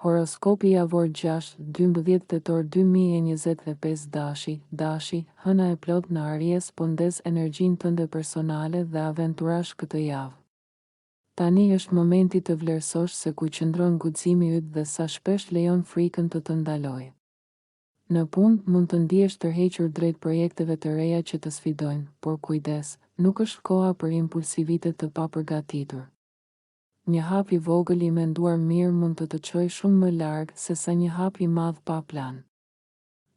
Horoskopi javor 6-12 tetor 2025 Dashi, hëna e plot në Aries po ndes energjinë tënde personale dhe aventurash këtë javë. Tani është momenti të vlerësosh se ku qëndron guximi yt dhe sa shpesh lejon frikën të ndalojë. Në punë mund të ndihesh tërhequr drejt projekteve të reja që të sfidojnë, por kujdes, nuk është koha për impulsivitet të papërgatitur. Një hap i vogël i menduar mirë mund të çojë shumë më larg se sa një hap i madh pa plan.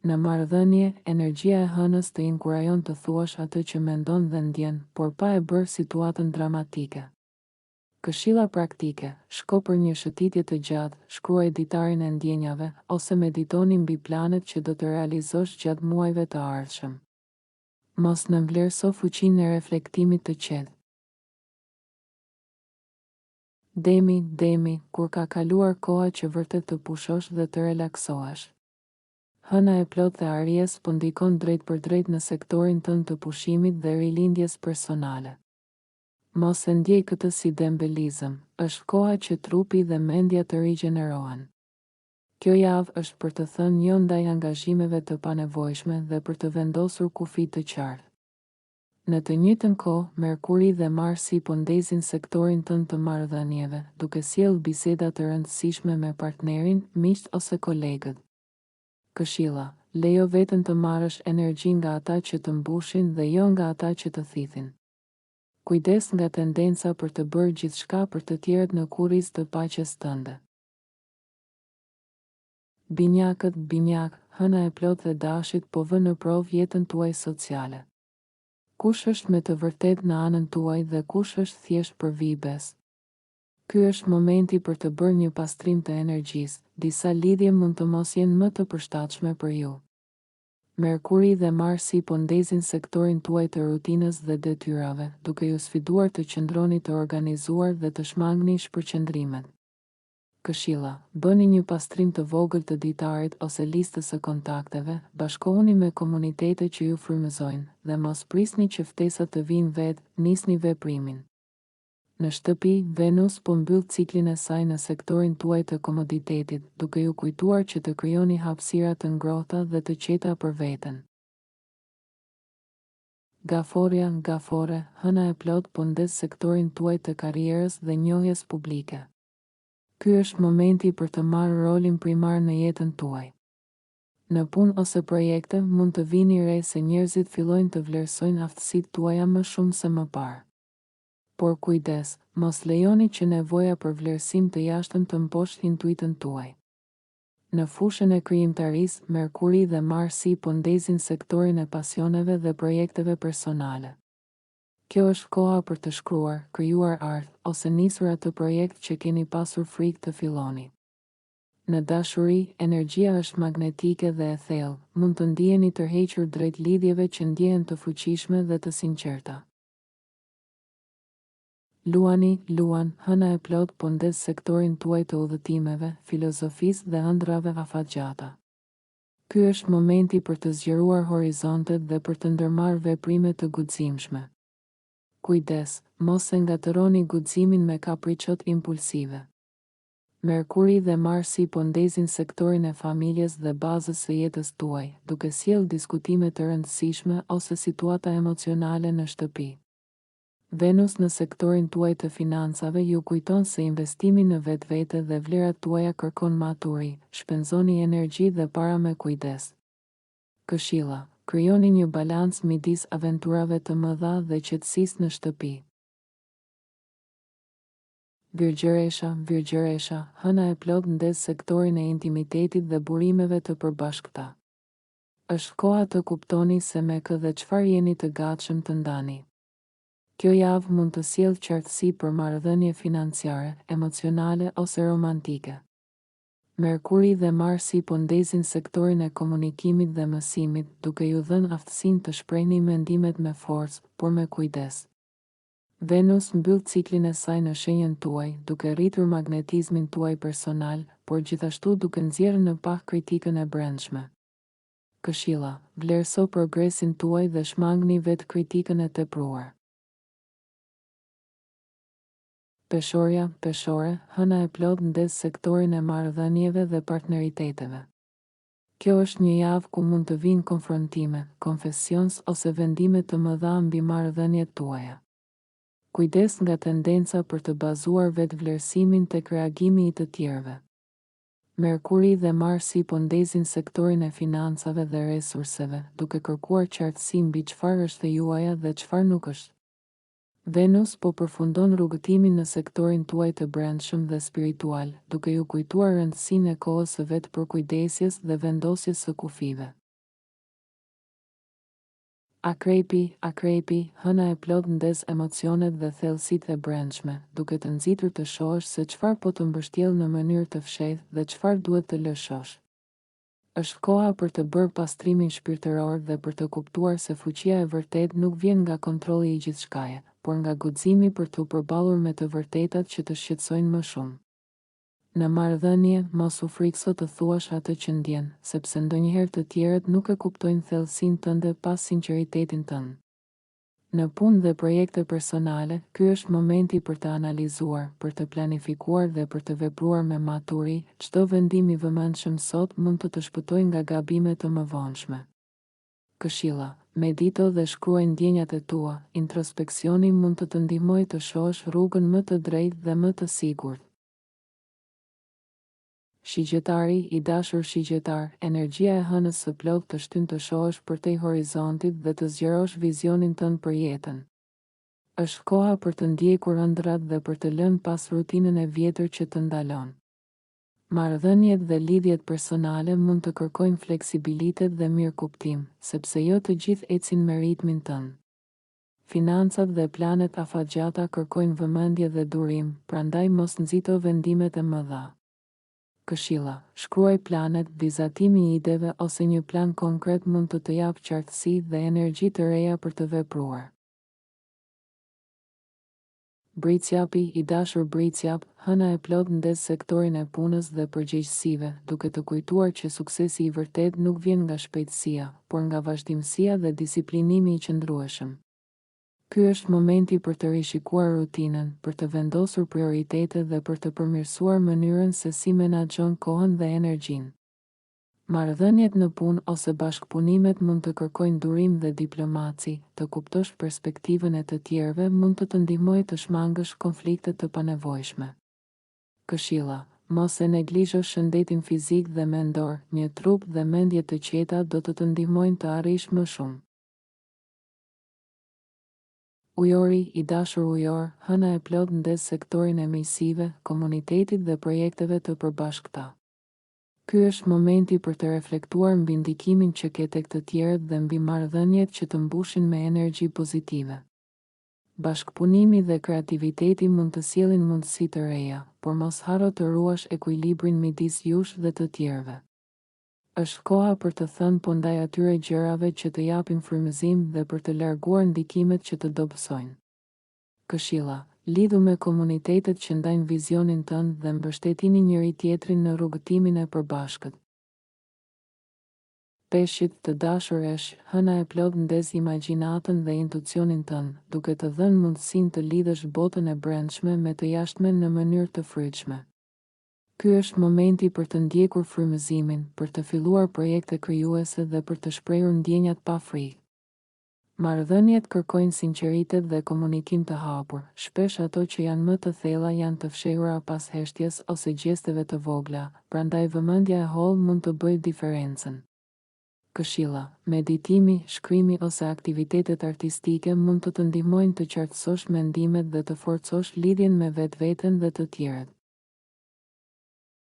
Në marrëdhënie, energjia e hënës të inkurajon të thuash atë që mendon dhe ndjen, por pa e bërë situatën dramatike. Këshilla praktike: shko për një shëtitje të gjatë, shkruaj ditarin e ndjenjave, ose meditoni mbi planet që do të realizosh gjatë muajve të ardhshëm. Mos nënvlerëso fuqinë e reflektimit të qetë. Demi, kur ka kaluar koha që vërtet të pushosh dhe të relaksohesh. Hëna e plot dhe Aries po ndikon drejt për drejt në sektorin tënd të pushimit dhe rilindjes personale. Mos e ndjej këtë si dembelizëm, është koha që trupi dhe mendja të rigjenerohen. Kjo javë është për të thënë jo ndaj angazhimeve të panevojshme dhe për të vendosur kufi të qartë. Në të njëjtën kohë, Merkuri dhe Marsi po ndezin sektorin tënd të marrëdhënieve, duke sjellë biseda të rëndësishme me partnerin, miqt ose kolegët. Këshilla: lejo veten të marrësh energji nga ata që të mbushin dhe jo nga ata që të thithin. Kujdes nga tendenca për të bërë gjithçka për të tjerët në kurriz të paqes tënde. Binjak, hëna e plot dhe Dashit po vën në provë jetën tuaj sociale. Kush është me të vërtet në anën tuaj dhe kush është thjesht për vibes? Ky është momenti për të bërë një pastrim të energjisë, disa lidhje mund të mos jenë më të përshtatshme për ju. Merkuri dhe Marsi po ndezin sektorin tuaj të rutinës dhe detyrave, duke ju sfiduar të qëndroni të organizuar dhe të shmangni shpërqendrimet. Këshilla: bëni një pastrim të vogël të ditarit ose listës së kontakteve, bashkohuni me komunitete që ju frymëzojnë, dhe mos prisni që ftesat të vinë vetë, nisni veprimin. Në shtëpi, Venus po mbyll ciklin e saj në sektorin tuaj të komoditetit, duke ju kujtuar që të krijoni hapësira të ngrohta dhe të qeta për veten. Gafore, hëna e plot po ndes sektorin tuaj të karrierës dhe njohjes publike. Ky është momenti për të marrë rolin primar në jetën tuaj. Në punë ose projekte mund të vini re se njerëzit fillojnë të vlerësojnë aftësitë tuaja më shumë se më parë. Por kujdes, mos lejoni që nevoja për vlerësim të jashtëm të mposhtë intuitën tuaj. Në fushën e krijimtarisë, Merkuri dhe Marsi po ndezin sektorin e pasioneve dhe projekteve personale. Kjo është koha për të shkruar, krijuar art, ose nisur atë projekt që keni pasur frikë të filloni. Në dashuri, energjia është magnetike dhe e thellë, mund të ndiheni tërhequr drejt lidhjeve që ndjehen të fuqishme dhe të sinqerta. Luan, hëna e plot po ndes sektorin tuaj të udhëtimeve, filozofisë dhe ëndrave afatgjata. Ky është momenti për të zgjeruar horizontet dhe për të ndërmarrë veprime të guximshme. Kujdes, mos e ngatëroni guximin me kapriçot impulsive. Merkuri dhe Marsi po ndezin sektorin e familjes dhe bazës së jetës tuaj, duke sjellë diskutime të rëndësishme ose situata emocionale në shtëpi. Venus në sektorin tuaj të financave ju kujton se investimi në vetvete dhe vlerat tuaja kërkon maturi, shpenzoni energji dhe para me kujdes. Këshilla: krijoni një balancë midis aventurave të mëdha dhe qetësisë në shtëpi. Virgjëresha, hëna e plot ndes sektorin e intimitetit dhe burimeve të përbashkëta. Është koha të kuptoni se me kë dhe çfarë jeni të gatshëm të ndani. Kjo javë mund të sjellë qartësi për marrëdhënie financiare, emocionale ose romantike. Merkuri dhe Marsi po ndezin sektorin e komunikimit dhe mësimit, duke ju dhënë aftësinë të shprehni mendimet me forcë, por me kujdes. Venus mbyll ciklin e saj në shenjën tuaj, duke rritur magnetizmin tuaj personal, por gjithashtu duke nxjerrë në pak kritikën e brendshme. Këshilla: vlerëso progresin tuaj dhe shmangni vetë kritikën e tepruar. Peshorja, peshore, hëna e plot ndes sektorin e marrëdhënieve dhe partneriteteve. Kjo është një javë ku mund të vinë konfrontime, konfesions ose vendime të mëdha mbi marrëdhëniet tuaja. Kujdes nga tendenca për të bazuar vetvlerësimin tek reagimi i të tjerëve. Merkuri dhe Marsi po ndezin sektorin e financave dhe resurseve, duke kërkuar qartësi mbi çfarë është e juaja dhe çfarë nuk është. Venus po përfundon rrugëtimin në sektorin tuaj të brendshëm dhe spiritual, duke ju kujtuar rëndësinë e kohës së vetë përkujdesjes dhe vendosjes së kufive. Akrepi, hëna e plot ndes emocionet dhe thellësitë e brendshme, duke të nxitur të shohësh se çfarë po të mbështjell në mënyrë të fshehtë dhe çfarë duhet të lëshosh. Është koha për të bërë pastrimin shpirtëror dhe për të kuptuar se fuqia e vërtetë nuk vjen nga kontrolli i gjithçkaje, por nga guximi për t'u përballur me të vërtetat që të shqetësojnë më shumë. Në marrëdhënie, mos u frikso të thuash atë që ndjen, sepse ndonjëherë të tjerët nuk e kuptojnë thellësinë tënde pas sinqeritetin tënd. Në punë dhe projekte personale, ky është momenti për të analizuar, për të planifikuar dhe për të vepruar me maturi. Çdo vendim i vëmendshëm sot mund të të shpëtojë nga gabimet të mëvonshme. Këshilla: medito dhe shkruaj ndjenjat e tua. Introspeksioni mund të të ndihmojë të shohësh rrugën më të drejtë dhe më të sigurt. Shigjetari, i dashur shigjetar, energjia e hënës së plot të shtyn të shohësh përtej horizontit dhe të zgjerosh vizionin tënd për jetën. Është koha për të ndjekur ëndrat dhe për të lënë pas rutinën e vjetër që të ndalon. Marrëdhëniet dhe lidhjet personale mund të kërkojnë fleksibilitet dhe mirëkuptim, sepse jo të gjithë ecin me ritmin tënd. Financat dhe planet afatgjata kërkojnë vëmendje dhe durim, prandaj mos nxito vendimet e mëdha. Këshilla: shkruaj planet, vizatimi i ideve ose një plan konkret mund të të japë qartësi dhe energji të reja për të vepruar. Bricjapi, i dashur bricjap, hëna e plot ndes sektorin e punës dhe përgjegjësive, duke të kujtuar që suksesi i vërtet nuk vjen nga shpejtësia, por nga vazhdimësia dhe disiplinimi i qëndrueshëm. Ky është momenti për të rishikuar rutinën, për të vendosur prioritete dhe për të përmirësuar mënyrën se si menaxhon kohën dhe energjinë. Marrëdhëniet në punë ose bashkëpunimet mund të kërkojnë durim dhe diplomaci. Të kuptosh perspektivën e të tjerëve mund të të ndihmojë të shmangësh konflikte të panevojshme. Këshilla: mos e neglizho shëndetin fizik dhe mendor. Një trup dhe mendje të qeta do të të ndihmojnë të arrish më shumë. Ujori, i dashur ujor, hëna e plot ndes sektorin e mijësive, komunitetit dhe projekteve të përbashkëta. Ky është momenti për të reflektuar mbi ndikimin që ke tek të tjerët dhe mbi marrëdhëniet që të mbushin me energji pozitive. Bashkëpunimi dhe kreativiteti mund të sjellin mundësi të reja, por mos harro të ruash ekuilibrin midis jush dhe të tjerëve. Është koha për të thënë po ndaj atyre gjërave që të japin frymëzim dhe për të larguar ndikimet që të dobësojnë. Këshilla: lidhu me komunitetet që ndajnë vizionin tënd dhe mbështetini njëri tjetrin në rrugëtimin e përbashkët. Peshqit, të dashur esh, hëna e plot ndes imagjinatën dhe intuicionin tënd, duke të dhënë mundësinë të lidhësh botën e brendshme me të jashtmen në mënyrë të frytshme. Ky është momenti për të ndjekur frymëzimin, për të filluar projekte krijuese dhe për të shprehur ndjenjat pa frikë. Marrëdhëniet kërkojnë sinqeritet dhe komunikim të hapur. Shpesh ato që janë më të thella janë të fshehura pas heshtjes ose gjesteve të vogla, prandaj vëmendja e hollë mund të bëjë diferencën. Këshilla: meditimi, shkrimi ose aktivitetet artistike mund të të ndihmojnë të qartësosh mendimet dhe të forcosh lidhjen me vetveten dhe të tjerët.